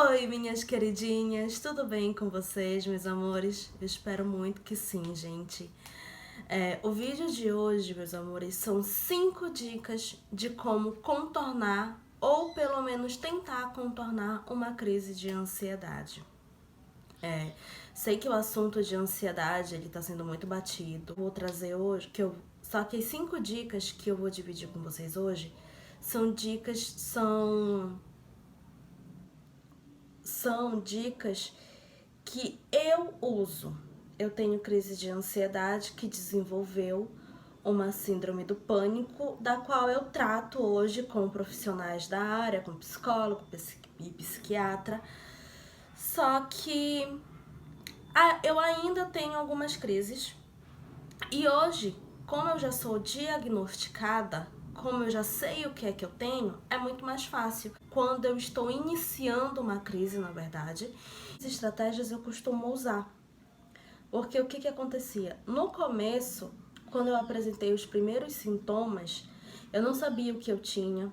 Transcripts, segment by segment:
Oi, minhas queridinhas, tudo bem com vocês, meus amores? Eu espero muito que sim, gente. O vídeo de hoje, meus amores, são 5 dicas de como contornar ou pelo menos tentar contornar uma crise de ansiedade. Sei que o assunto de ansiedade ele tá sendo muito batido. Vou trazer hoje, só que as 5 dicas que eu vou dividir com vocês hoje são dicas que eu uso. Eu tenho crise de ansiedade que desenvolveu uma síndrome do pânico, da qual eu trato hoje com profissionais da área, com psicólogo e psiquiatra. Só que eu ainda tenho algumas crises. E hoje, como eu já sou diagnosticada, como eu já sei o que é que eu tenho, é muito mais fácil. Quando eu estou iniciando uma crise, na verdade, as estratégias eu costumo usar. Porque o que acontecia? No começo, quando eu apresentei os primeiros sintomas, eu não sabia o que eu tinha.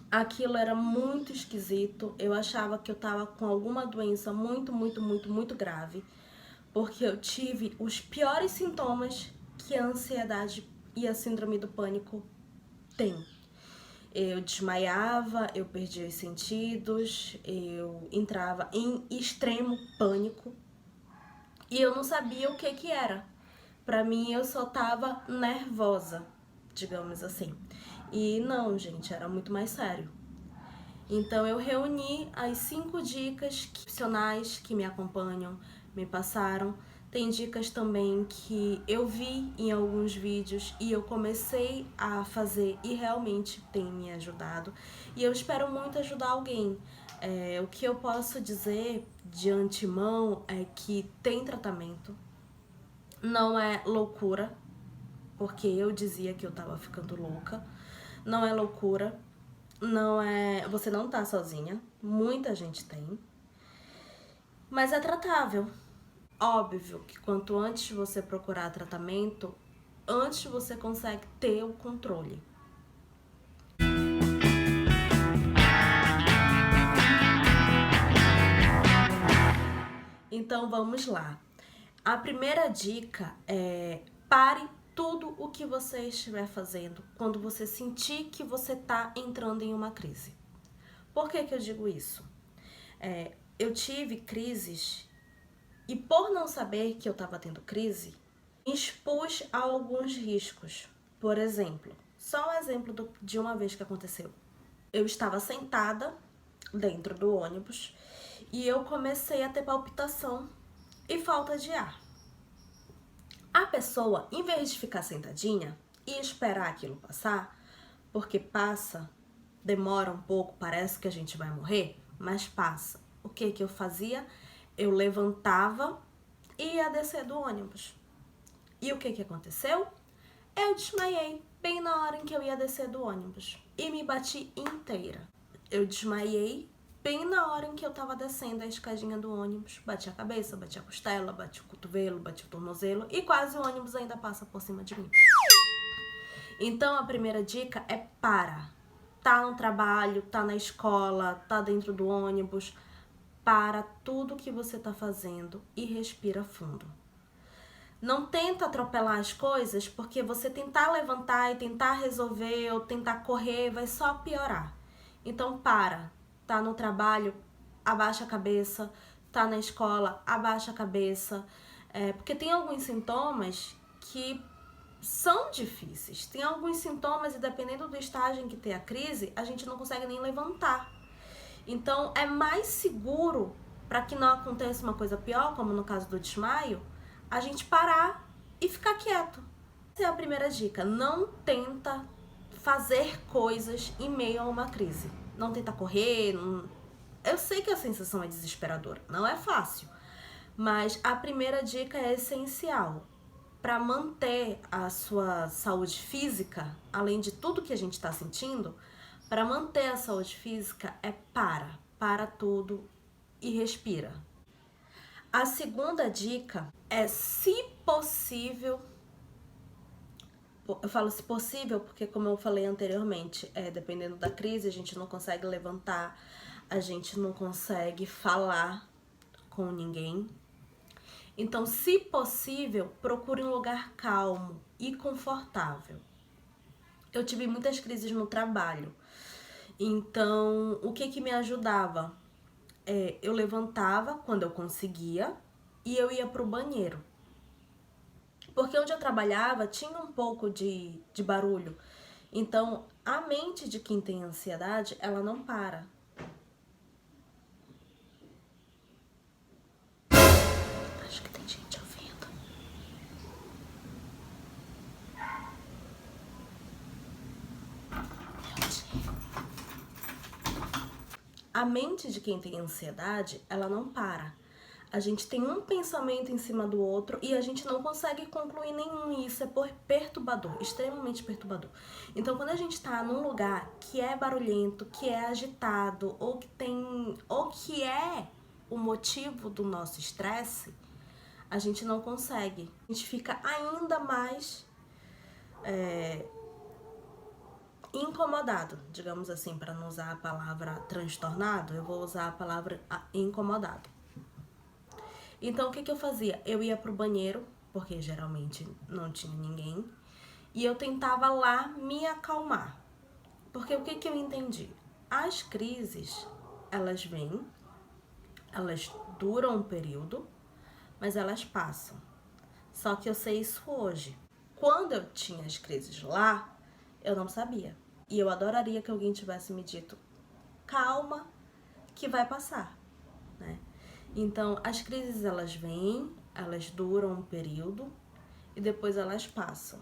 Aquilo era muito esquisito. Eu achava que eu estava com alguma doença muito grave. Porque eu tive os piores sintomas que a ansiedade e a síndrome do pânico têm. Eu desmaiava, eu perdia os sentidos, eu entrava em extremo pânico e eu não sabia o que era. Pra mim, eu só tava nervosa, digamos assim. E não, gente, era muito mais sério. Então eu reuni as 5 dicas que profissionais que me acompanham me passaram. Tem dicas também que eu vi em alguns vídeos e eu comecei a fazer e realmente tem me ajudado. E eu espero muito ajudar alguém. O que eu posso dizer de antemão é que tem tratamento. Não é loucura, porque eu dizia que eu tava ficando louca. Não é loucura. Não é, você não tá sozinha, muita gente tem, mas é tratável. Óbvio que quanto antes você procurar tratamento, antes você consegue ter o controle. Então vamos lá. A primeira dica é: pare tudo o que você estiver fazendo quando você sentir que você tá entrando em uma crise. Por que eu digo isso? Eu tive crises e por não saber que eu estava tendo crise, me expus a alguns riscos. Por exemplo, só um exemplo de uma vez que aconteceu. Eu estava sentada dentro do ônibus e eu comecei a ter palpitação e falta de ar. A pessoa, em vez de ficar sentadinha e esperar aquilo passar, porque passa, demora um pouco, parece que a gente vai morrer, mas passa. O que eu fazia? Eu levantava e ia descer do ônibus. E o que aconteceu? Eu desmaiei bem na hora em que eu ia descer do ônibus e me bati inteira. Eu desmaiei bem na hora em que eu tava descendo a escadinha do ônibus. Bati a cabeça, bati a costela, bati o cotovelo, bati o tornozelo e quase o ônibus ainda passa por cima de mim. Então a primeira dica é para. Tá no trabalho, tá na escola, tá dentro do ônibus, para tudo que você tá fazendo e respira fundo. Não tenta atropelar as coisas, porque você tentar levantar e tentar resolver ou tentar correr vai só piorar. Então para. Tá no trabalho, abaixa a cabeça. Tá na escola, abaixa a cabeça. Porque tem alguns sintomas que são difíceis. Tem alguns sintomas e dependendo do estágio em que tem a crise, a gente não consegue nem levantar. Então é mais seguro, para que não aconteça uma coisa pior, como no caso do desmaio, a gente parar e ficar quieto. Essa é a primeira dica. Não tenta fazer coisas em meio a uma crise. Não tenta correr. Eu sei que a sensação é desesperadora, não é fácil. Mas a primeira dica é essencial. Para manter a sua saúde física, além de tudo que a gente está sentindo, para manter a saúde física é para tudo e respira. A segunda dica é, se possível, eu falo se possível porque, como eu falei anteriormente, dependendo da crise, a gente não consegue levantar a gente não consegue falar com ninguém. Então, se possível, procure um lugar calmo e confortável. Eu tive muitas crises no trabalho. Então, o que me ajudava? Eu levantava quando eu conseguia e eu ia pro banheiro. Porque onde eu trabalhava tinha um pouco de barulho. Então, a mente de quem tem ansiedade, ela não para. Acho que tem gente ouvindo. A mente de quem tem ansiedade, ela não para. A gente tem um pensamento em cima do outro e a gente não consegue concluir nenhum, e isso é perturbador, extremamente perturbador. Então, quando a gente tá num lugar que é barulhento, que é agitado, ou que é o motivo do nosso estresse, a gente não consegue. A gente fica ainda mais incomodado, digamos assim, para não usar a palavra transtornado, eu vou usar a palavra incomodado. Então, o que eu fazia? Eu ia pro banheiro, porque geralmente não tinha ninguém, e eu tentava lá me acalmar. Porque o que eu entendi? As crises, elas vêm, elas duram um período, mas elas passam. Só que eu sei isso hoje. Quando eu tinha as crises lá, eu não sabia. E eu adoraria que alguém tivesse me dito, calma, que vai passar, né? Então, as crises, elas vêm, elas duram um período e depois elas passam.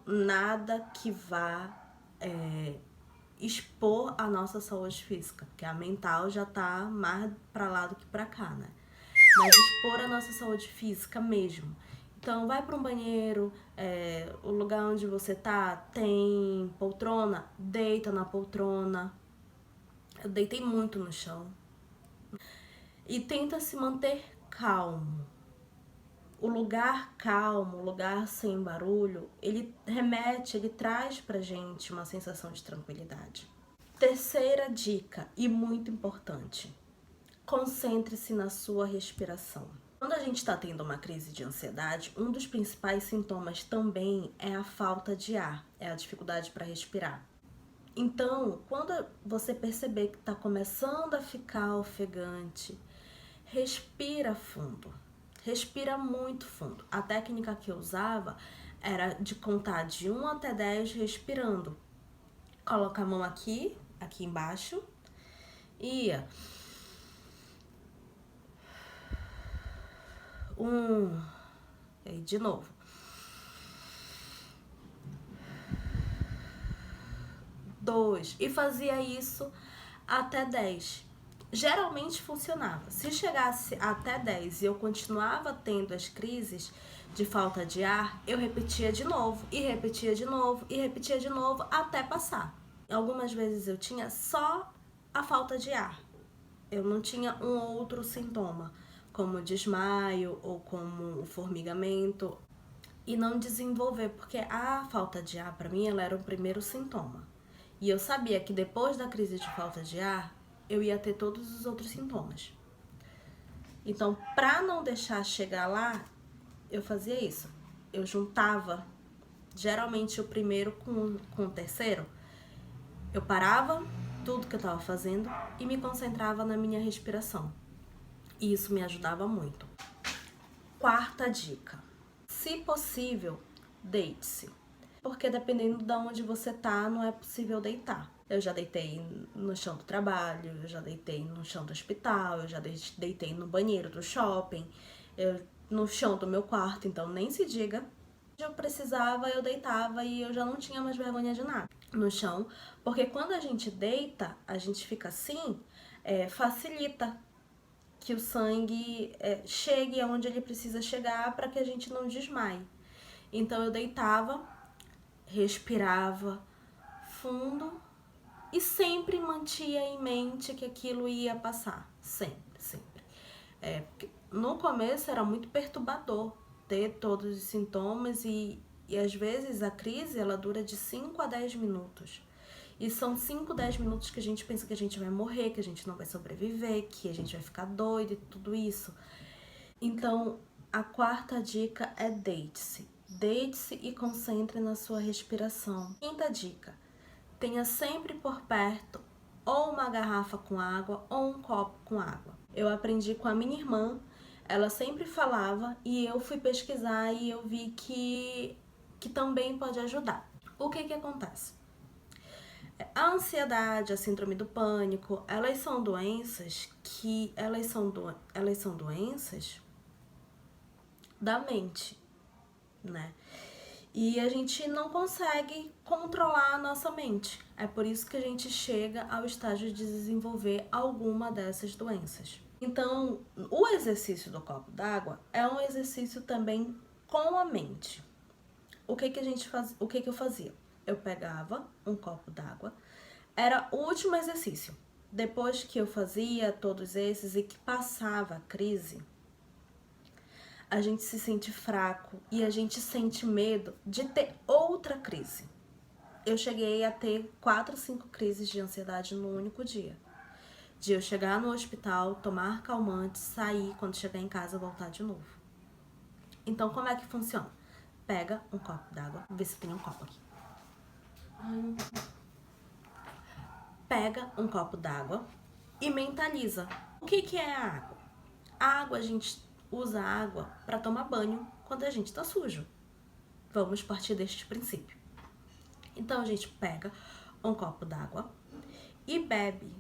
Nada que vá expor a nossa saúde física, porque a mental já tá mais pra lá do que pra cá, né? Mas expor a nossa saúde física mesmo. Então, vai para um banheiro, o lugar onde você tá tem poltrona, deita na poltrona. Eu deitei muito no chão. E tenta se manter calmo. O lugar calmo, o lugar sem barulho, ele remete, ele traz pra gente uma sensação de tranquilidade. Terceira dica, e muito importante, concentre-se na sua respiração. Quando a gente está tendo uma crise de ansiedade, um dos principais sintomas também é a falta de ar, é a dificuldade para respirar. Então, quando você perceber que está começando a ficar ofegante, respira fundo, respira muito fundo. A técnica que eu usava era de contar de 1 até 10 respirando. Coloca a mão aqui embaixo e ia. 1, e aí de novo. 2, e fazia isso até 10. Geralmente funcionava. Se chegasse até 10 e eu continuava tendo as crises de falta de ar, eu repetia de novo, e repetia de novo, e repetia de novo, até passar. Algumas vezes eu tinha só a falta de ar. Eu não tinha um outro sintoma, como desmaio ou como o formigamento, e não desenvolver, porque a falta de ar, para mim, ela era o primeiro sintoma. E eu sabia que depois da crise de falta de ar, eu ia ter todos os outros sintomas. Então, para não deixar chegar lá, eu fazia isso. Eu juntava, geralmente, o primeiro com o terceiro. Eu parava tudo que eu estava fazendo e me concentrava na minha respiração. E isso me ajudava muito. Quarta dica. Se possível, deite-se. Porque dependendo de onde você tá, não é possível deitar. Eu já deitei no chão do trabalho, eu já deitei no chão do hospital, eu já deitei no banheiro do shopping, no chão do meu quarto, então nem se diga. Eu precisava, eu deitava e eu já não tinha mais vergonha de nada no chão, porque quando a gente deita, a gente fica assim, facilita que o sangue chegue aonde ele precisa chegar para que a gente não desmaie. Então eu deitava, respirava fundo e sempre mantinha em mente que aquilo ia passar, sempre, sempre. No começo era muito perturbador ter todos os sintomas e às vezes a crise ela dura de 5 a 10 minutos. E são 5, 10 minutos que a gente pensa que a gente vai morrer, que a gente não vai sobreviver, que a gente vai ficar doido e tudo isso. Então, a quarta dica é deite-se. Deite-se e concentre na sua respiração. Quinta dica, tenha sempre por perto ou uma garrafa com água ou um copo com água. Eu aprendi com a minha irmã, ela sempre falava e eu fui pesquisar e eu vi que também pode ajudar. O que acontece? A ansiedade, a síndrome do pânico, elas são doenças que elas são doenças da mente, né? E a gente não consegue controlar a nossa mente. É por isso que a gente chega ao estágio de desenvolver alguma dessas doenças. Então, o exercício do copo d'água é um exercício também com a mente. O que eu fazia? Eu pegava um copo d'água, era o último exercício. Depois que eu fazia todos esses e que passava a crise, a gente se sente fraco e a gente sente medo de ter outra crise. Eu cheguei a ter 4, 5 crises de ansiedade no único dia. De eu chegar no hospital, tomar calmante, sair, quando chegar em casa, voltar de novo. Então, como é que funciona? Pega um copo d'água, vê se tem um copo aqui. Pega um copo d'água e mentaliza. O que é a água? A água, a gente usa a água para tomar banho quando a gente tá sujo. Vamos partir deste princípio. Então a gente pega um copo d'água e bebe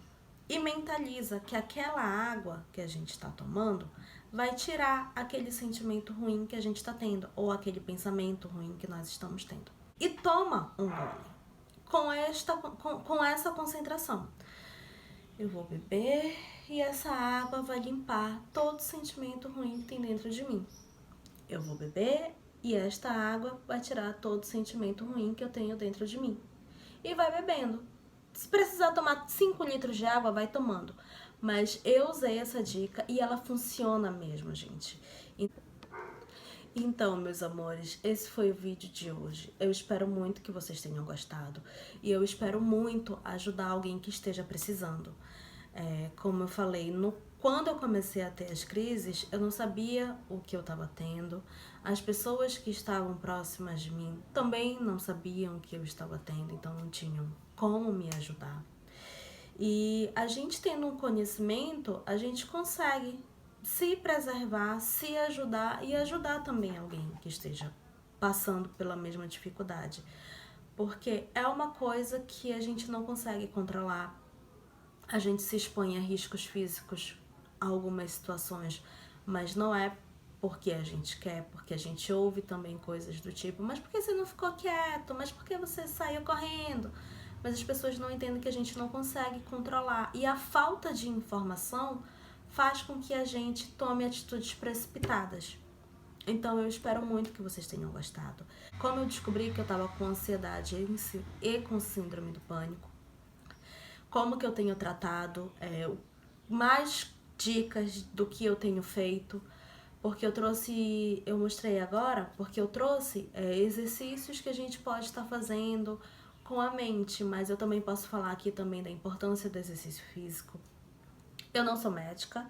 e mentaliza que aquela água que a gente está tomando vai tirar aquele sentimento ruim que a gente está tendo ou aquele pensamento ruim que nós estamos tendo. E toma um gole com essa concentração. Eu vou beber e essa água vai limpar todo sentimento ruim que tem dentro de mim. Eu vou beber e esta água vai tirar todo sentimento ruim que eu tenho dentro de mim. E vai bebendo. Se precisar tomar 5 litros de água, vai tomando. Mas eu usei essa dica e ela funciona mesmo, gente. Então, meus amores, esse foi o vídeo de hoje. Eu espero muito que vocês tenham gostado. E eu espero muito ajudar alguém que esteja precisando. Como eu falei, quando eu comecei a ter as crises, eu não sabia o que eu estava tendo. As pessoas que estavam próximas de mim também não sabiam o que eu estava tendo, então não tinham como me ajudar. E a gente tendo um conhecimento, a gente consegue se preservar, se ajudar e ajudar também alguém que esteja passando pela mesma dificuldade. Porque é uma coisa que a gente não consegue controlar. A gente se expõe a riscos físicos, a algumas situações, mas não é porque a gente quer, porque a gente ouve também coisas do tipo, mas por que você não ficou quieto? Mas por que você saiu correndo? Mas as pessoas não entendem que a gente não consegue controlar. E a falta de informação faz com que a gente tome atitudes precipitadas. Então eu espero muito que vocês tenham gostado. Como eu descobri que eu estava com ansiedade e com síndrome do pânico, como que eu tenho tratado, mais dicas do que eu tenho feito, porque eu mostrei agora, porque eu trouxe exercícios que a gente pode estar fazendo com a mente, mas eu também posso falar aqui também da importância do exercício físico. Eu não sou médica,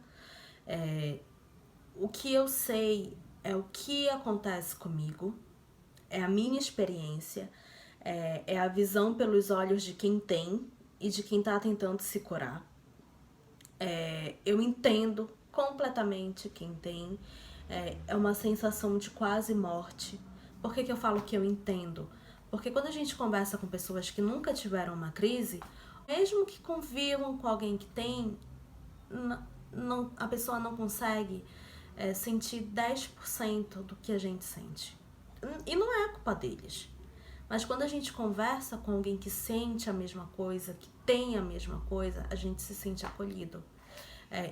o que eu sei é o que acontece comigo, é a minha experiência, é a visão pelos olhos de quem tem e de quem tá tentando se curar. Eu entendo completamente quem tem, é uma sensação de quase morte. Por que eu falo que eu entendo? Porque quando a gente conversa com pessoas que nunca tiveram uma crise, mesmo que convivam com alguém que tem, a pessoa não consegue sentir 10% do que a gente sente. E não é culpa deles. Mas quando a gente conversa com alguém que sente a mesma coisa, que tem a mesma coisa, a gente se sente acolhido.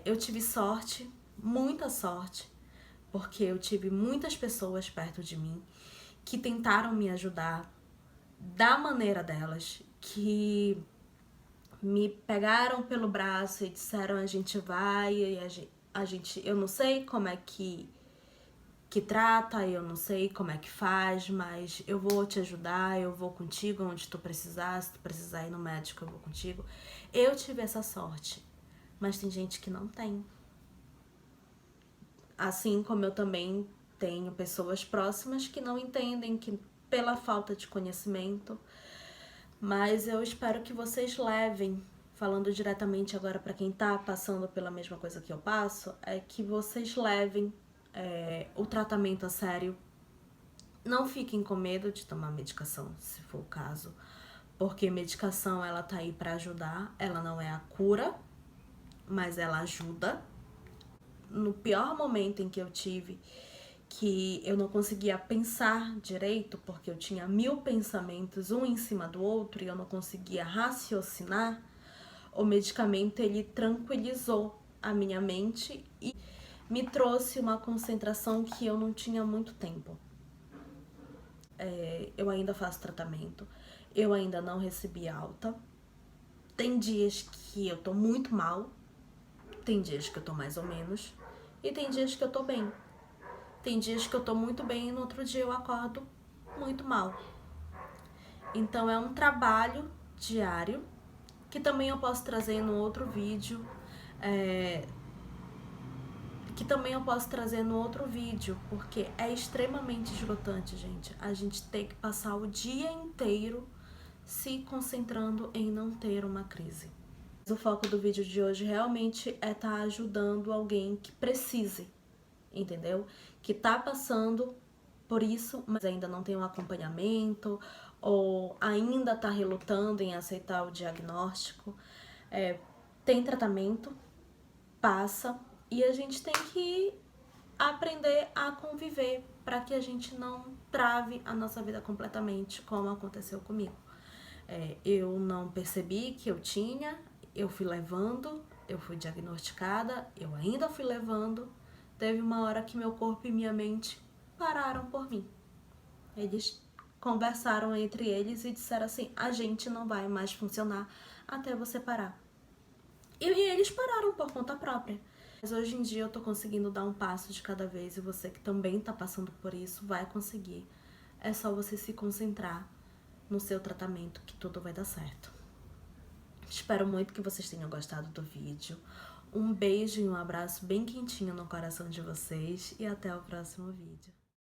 Eu tive sorte, muita sorte, porque eu tive muitas pessoas perto de mim que tentaram me ajudar da maneira delas, que me pegaram pelo braço e disseram a gente vai, e eu não sei como é que que trata, eu não sei como é que faz, mas eu vou te ajudar, eu vou contigo onde tu precisar, se tu precisar ir no médico, eu vou contigo. Eu tive essa sorte, mas tem gente que não tem. Assim como eu também tenho pessoas próximas que não entendem, que pela falta de conhecimento, mas eu espero que vocês levem, falando diretamente agora para quem tá passando pela mesma coisa que eu passo, é que vocês levem o tratamento a sério. Não fiquem com medo de tomar medicação, se for o caso, porque medicação ela tá aí para ajudar, ela não é a cura, mas ela ajuda. No pior momento em que eu tive, que eu não conseguia pensar direito, porque eu tinha 1000 pensamentos, um em cima do outro, e eu não conseguia raciocinar, o medicamento ele tranquilizou a minha mente e me trouxe uma concentração que eu não tinha há muito tempo. Eu ainda faço tratamento, eu ainda não recebi alta. Tem dias que eu tô muito mal, tem dias que eu tô mais ou menos, e tem dias que eu tô bem. Tem dias que eu tô muito bem e no outro dia eu acordo muito mal. Então é um trabalho diário, que também eu posso trazer no outro vídeo, porque é extremamente esgotante, gente. A gente tem que passar o dia inteiro se concentrando em não ter uma crise. O foco do vídeo de hoje realmente é estar ajudando alguém que precise, entendeu? Que tá passando por isso, mas ainda não tem um acompanhamento ou ainda tá relutando em aceitar o diagnóstico. Tem tratamento, passa, e a gente tem que aprender a conviver para que a gente não trave a nossa vida completamente, como aconteceu comigo. Eu não percebi que eu tinha, eu fui levando, eu fui diagnosticada, eu ainda fui levando. Teve uma hora que meu corpo e minha mente pararam por mim. Eles conversaram entre eles e disseram assim: a gente não vai mais funcionar até você parar. E eles pararam por conta própria. Mas hoje em dia eu tô conseguindo dar um passo de cada vez, e você que também tá passando por isso vai conseguir. É só você se concentrar no seu tratamento que tudo vai dar certo. Espero muito que vocês tenham gostado do vídeo. Um beijo e um abraço bem quentinho no coração de vocês e até o próximo vídeo.